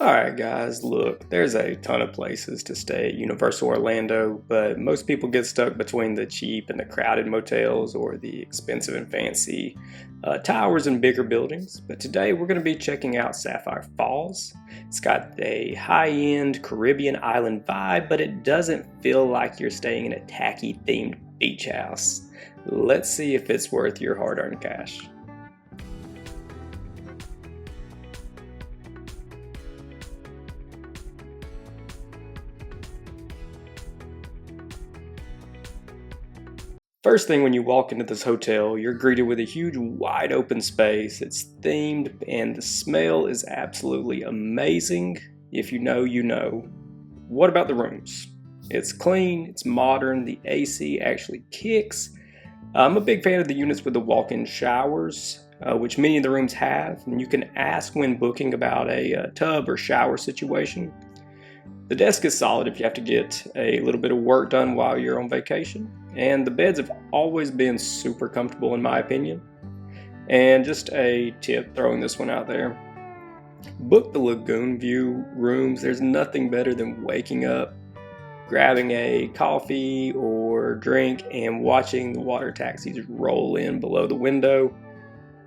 Alright guys, look, there's a ton of places to stay at Universal Orlando, but most people get stuck between the cheap and the crowded motels or the expensive and fancy towers and bigger buildings. But today we're going to be checking out Sapphire Falls. It's got a high-end Caribbean island vibe, but it doesn't feel like you're staying in a tacky themed beach house. Let's see if it's worth your hard-earned cash. First thing when you walk into this hotel, you're greeted with a huge wide open space. It's themed and the smell is absolutely amazing. If you know, you know. What about the rooms? It's clean, it's modern, the AC actually kicks. I'm a big fan of the units with the walk-in showers, which many of the rooms have, and you can ask when booking about a tub or shower situation. The desk is solid if you have to get a little bit of work done while you're on vacation. And the beds have always been super comfortable in my opinion. And just a tip, throwing this one out there. Book the lagoon view rooms. There's nothing better than waking up, grabbing a coffee or drink, and watching the water taxis roll in below the window.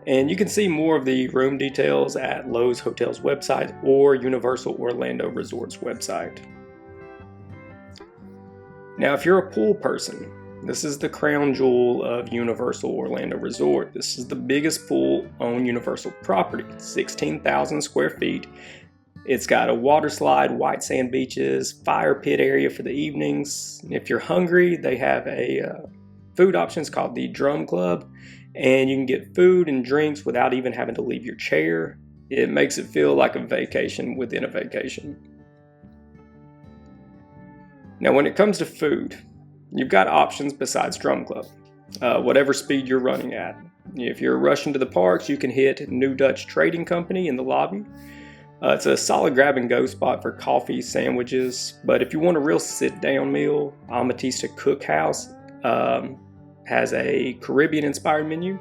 And you can see more of the room details at Loews Hotel's website or Universal Orlando Resort's website. Now, if you're a pool person, this is the crown jewel of Universal Orlando Resort. This is the biggest pool on Universal property, 16,000 square feet. It's got a water slide, white sand beaches, fire pit area for the evenings. If you're hungry, they have a food options called the Drum Club, and you can get food and drinks without even having to leave your chair. It makes it feel like a vacation within a vacation. Now, when it comes to food, you've got options besides Drum Club, whatever speed you're running at. If you're rushing to the parks, you can hit New Dutch Trading Company in the lobby. It's a solid grab-and-go spot for coffee, sandwiches, but if you want a real sit-down meal, Amatista Cookhouse has a Caribbean-inspired menu.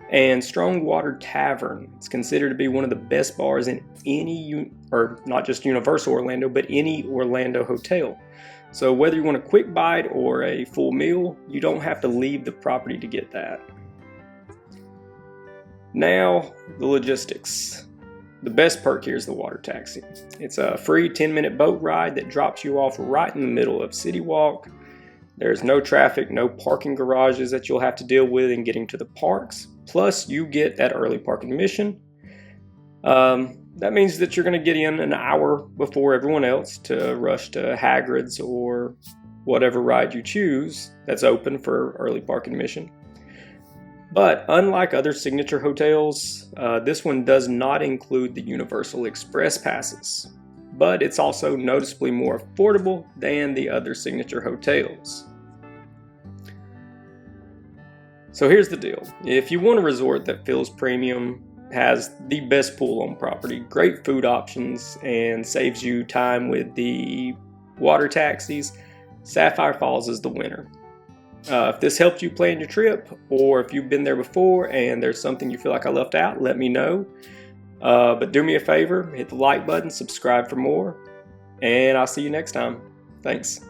And Strong Water Tavern, it's considered to be one of the best bars in any, or not just Universal Orlando, but any Orlando hotel. So whether you want a quick bite or a full meal, you don't have to leave the property to get that. Now, the logistics. The best perk here is the water taxi. It's a free 10-minute boat ride that drops you off right in the middle of City Walk. There's no traffic, no parking garages that you'll have to deal with in getting to the parks. Plus, you get that early park admission. That means that you're going to get in an hour before everyone else to rush to Hagrid's or whatever ride you choose that's open for early park admission. But unlike other signature hotels, this one does not include the Universal Express passes. But it's also noticeably more affordable than the other signature hotels. So here's the deal. If you want a resort that feels premium, has the best pool on property, great food options, and saves you time with the water taxis, Sapphire Falls is the winner. If this helped you plan your trip, or if you've been there before and there's something you feel like I left out, let me know. But do me a favor, hit the like button, subscribe for more, and I'll see you next time. Thanks.